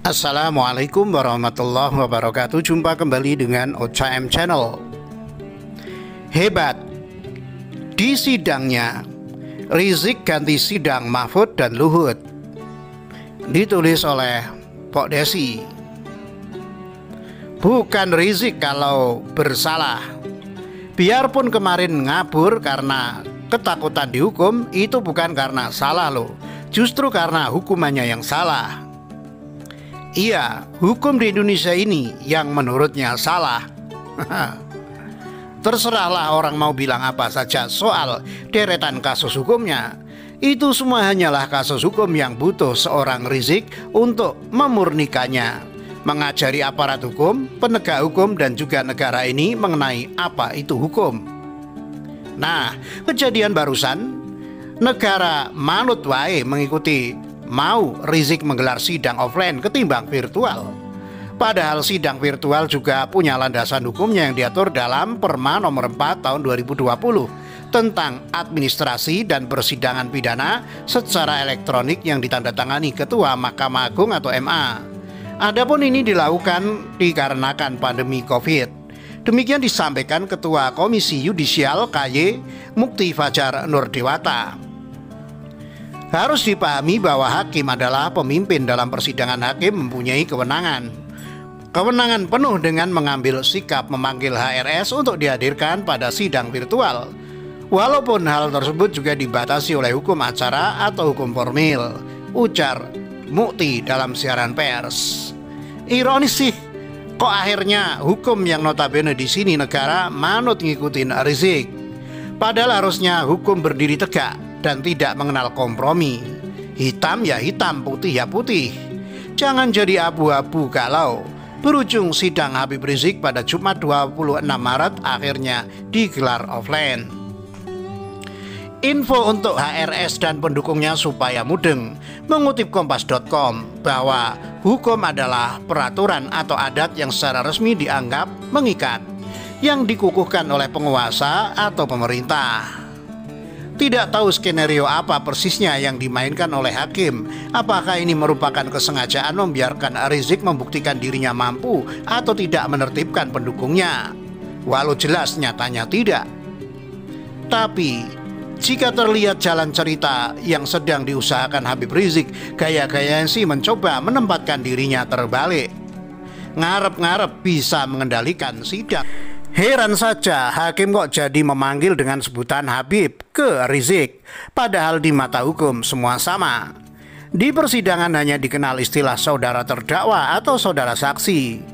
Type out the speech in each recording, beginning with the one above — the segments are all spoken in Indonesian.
Assalamualaikum warahmatullahi wabarakatuh. Jumpa kembali dengan OCM Channel. Hebat. Di sidangnya Rizik ganti sidang Mahfud dan Luhut. Ditulis oleh Pok Desi. Bukan Rizik kalau bersalah. Biarpun kemarin ngabur karena ketakutan dihukum, itu bukan karena salah loh. Justru karena hukumannya yang salah. Iya, hukum di Indonesia ini yang menurutnya salah. Terserahlah orang mau bilang apa saja soal deretan kasus hukumnya. Itu semua hanyalah kasus hukum yang butuh seorang Rizik untuk memurnikannya, mengajari aparat hukum, penegak hukum, dan juga negara ini mengenai apa itu hukum. Nah, kejadian barusan, negara manut wae mengikuti mau Rizik menggelar sidang offline ketimbang virtual. Padahal sidang virtual juga punya landasan hukumnya yang diatur dalam Perma nomor 4 tahun 2020 tentang administrasi dan persidangan pidana secara elektronik yang ditandatangani Ketua Mahkamah Agung atau MA. Adapun ini dilakukan dikarenakan pandemi Covid. Demikian disampaikan Ketua Komisi Yudisial KY Mukti Fajar Nurdewata. Harus dipahami bahwa hakim adalah pemimpin dalam persidangan. Hakim mempunyai kewenangan penuh dengan mengambil sikap memanggil HRS untuk dihadirkan pada sidang virtual. Walaupun hal tersebut juga dibatasi oleh hukum acara atau hukum formil, ujar Mukti dalam siaran pers. Ironis sih, kok akhirnya hukum yang notabene di sini negara manut ngikutin Rizik. Padahal harusnya hukum berdiri tegak dan tidak mengenal kompromi. Hitam ya hitam, putih ya putih. Jangan jadi abu-abu kalau berujung sidang Habib Rizik pada Jumat 26 Maret akhirnya digelar offline. Info untuk HRS dan pendukungnya supaya mudeng. Mengutip kompas.com bahwa hukum adalah peraturan atau adat yang secara resmi dianggap mengikat, yang dikukuhkan oleh penguasa atau pemerintah. Tidak tahu skenario apa persisnya yang dimainkan oleh hakim. Apakah ini merupakan kesengajaan membiarkan Rizik membuktikan dirinya mampu atau tidak menertibkan pendukungnya? Walau jelas nyatanya tidak. Tapi jika terlihat jalan cerita yang sedang diusahakan Habib Rizik, gaya-gayanya sih mencoba menempatkan dirinya terbalik. Ngarep-ngarep bisa mengendalikan sidang. Heran saja hakim kok jadi memanggil dengan sebutan Habib ke Rizik, padahal di mata hukum semua sama. Di persidangan hanya dikenal istilah saudara terdakwa atau saudara saksi.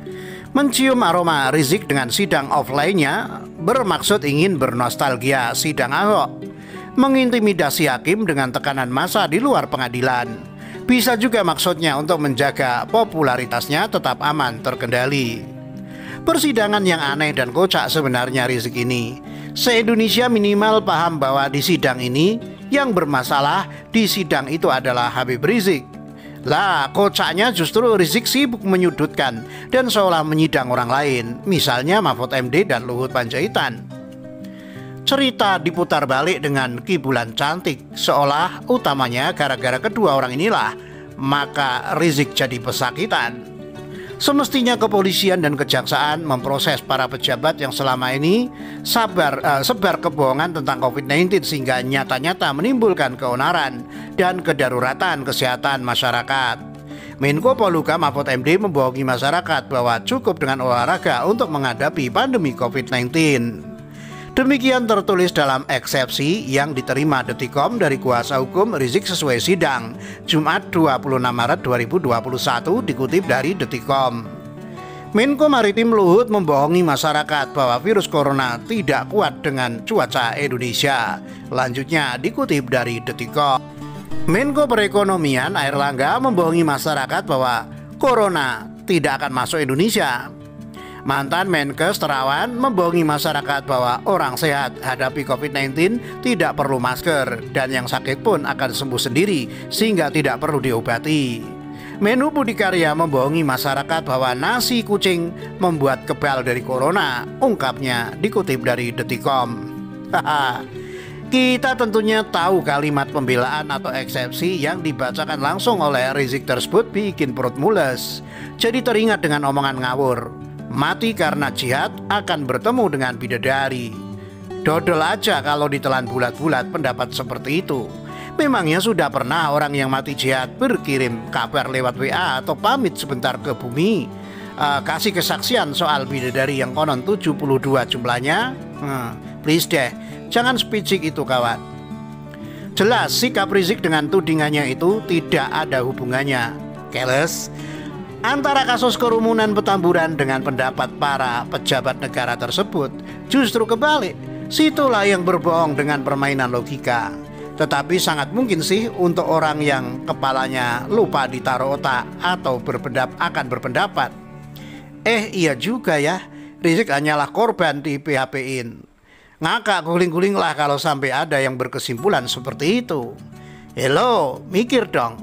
Mencium aroma Rizik dengan sidang offline-nya bermaksud ingin bernostalgia sidang Ahok, mengintimidasi hakim dengan tekanan massa di luar pengadilan. Bisa juga maksudnya untuk menjaga popularitasnya tetap aman terkendali. Persidangan yang aneh dan kocak sebenarnya Rizik ini. Se-Indonesia minimal paham bahwa di sidang ini yang bermasalah di sidang itu adalah Habib Rizik. Lah, kocaknya justru Rizik sibuk menyudutkan dan seolah menyidang orang lain, misalnya Mahfud MD dan Luhut Panjaitan. Cerita diputar balik dengan kibulan cantik, seolah utamanya gara-gara kedua orang inilah maka Rizik jadi pesakitan. Semestinya kepolisian dan kejaksaan memproses para pejabat yang selama ini sebar kebohongan tentang COVID-19 sehingga nyata-nyata menimbulkan keonaran dan kedaruratan kesehatan masyarakat. Menko Polhukam Mahfud MD membohongi masyarakat bahwa cukup dengan olahraga untuk menghadapi pandemi COVID-19. Demikian tertulis dalam eksepsi yang diterima Detikcom dari kuasa hukum Rizik sesuai sidang Jumat 26 Maret 2021 dikutip dari Detikcom. Menko Maritim Luhut membohongi masyarakat bahwa virus corona tidak kuat dengan cuaca Indonesia. Lanjutnya dikutip dari Detikcom. Menko Perekonomian Airlangga membohongi masyarakat bahwa corona tidak akan masuk Indonesia. Mantan Menkes Terawan membohongi masyarakat bahwa orang sehat hadapi COVID-19 tidak perlu masker dan yang sakit pun akan sembuh sendiri sehingga tidak perlu diobati. Menhu Budi Karya membohongi masyarakat bahwa nasi kucing membuat kebal dari corona, ungkapnya dikutip dari Detikcom. Kita tentunya tahu kalimat pembelaan atau eksepsi yang dibacakan langsung oleh Rizik tersebut bikin perut mules. Jadi teringat dengan omongan ngawur, mati karena jihad akan bertemu dengan bidadari. Dodol aja kalau ditelan bulat-bulat pendapat seperti itu. Memangnya sudah pernah orang yang mati jihad berkirim kabar lewat WA atau pamit sebentar ke bumi, kasih kesaksian soal bidadari yang konon 72 jumlahnya? Please deh, jangan spicik itu kawan. Jelas sikap Rizik dengan tudingannya itu tidak ada hubungannya. Keles. Antara kasus kerumunan Petamburan dengan pendapat para pejabat negara tersebut justru kebalik. Situlah yang berbohong dengan permainan logika. Tetapi sangat mungkin sih untuk orang yang kepalanya lupa ditaruh otak atau akan berpendapat, iya juga ya, Rizik hanyalah korban di PHP-in. Ngakak guling-guling lah kalau sampai ada yang berkesimpulan seperti itu. Hello, mikir dong.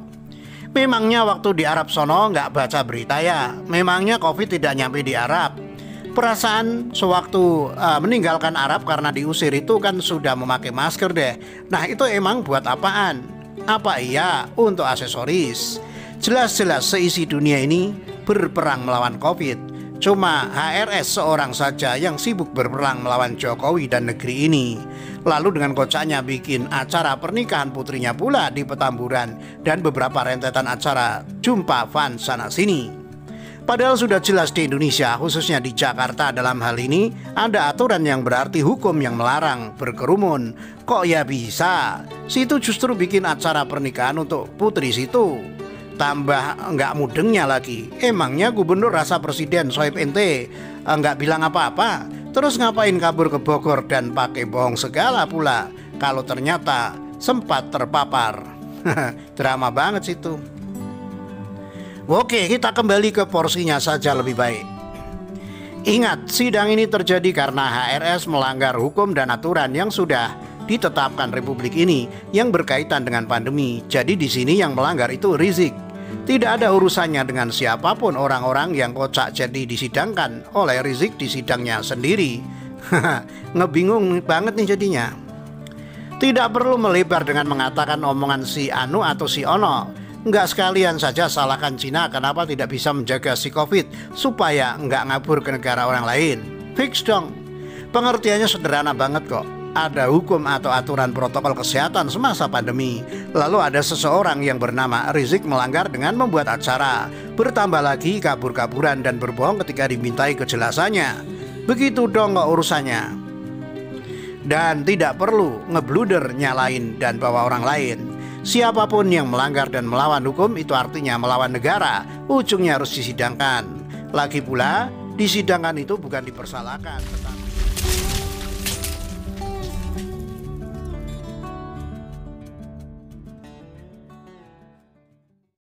Memangnya waktu di Arab sono nggak baca berita ya? Memangnya COVID tidak nyampe di Arab? Perasaan sewaktu meninggalkan Arab karena diusir itu kan sudah memakai masker deh. Nah itu emang buat apaan? Apa iya untuk aksesoris? Jelas-jelas seisi dunia ini berperang melawan COVID. Cuma HRS seorang saja yang sibuk berperang melawan Jokowi dan negeri ini. Lalu dengan kocaknya bikin acara pernikahan putrinya pula di Petamburan dan beberapa rentetan acara jumpa fans sana sini. Padahal sudah jelas di Indonesia, khususnya di Jakarta dalam hal ini, ada aturan yang berarti hukum yang melarang berkerumun. Kok ya bisa? Situ justru bikin acara pernikahan untuk putri situ. Tambah nggak mudengnya lagi. Emangnya gubernur rasa presiden Soeb ente nggak bilang apa-apa? Terus ngapain kabur ke Bogor dan pakai bohong segala pula kalau ternyata sempat terpapar? Drama banget situ. Oke, kita kembali ke porsinya saja lebih baik. Ingat, sidang ini terjadi karena HRS melanggar hukum dan aturan yang sudah ditetapkan Republik ini yang berkaitan dengan pandemi. Jadi di sini yang melanggar itu Rizik. Tidak ada urusannya dengan siapapun orang-orang yang kocak jadi disidangkan oleh Rizik di sidangnya sendiri. Ngebingung banget nih jadinya. Tidak perlu melebar dengan mengatakan omongan si Anu atau si Ono. Enggak sekalian saja salahkan Cina kenapa tidak bisa menjaga si COVID supaya enggak ngabur ke negara orang lain. Fix dong. Pengertiannya sederhana banget kok. Ada hukum atau aturan protokol kesehatan semasa pandemi. Lalu ada seseorang yang bernama Rizik melanggar dengan membuat acara. Bertambah lagi kabur-kaburan dan berbohong ketika dimintai kejelasannya. Begitu dong kok urusannya. Dan tidak perlu ngebluder nyalain dan bawa orang lain. Siapapun yang melanggar dan melawan hukum itu artinya melawan negara. Ujungnya harus disidangkan. Lagi pula, disidangkan itu bukan dipersalahkan, tetapi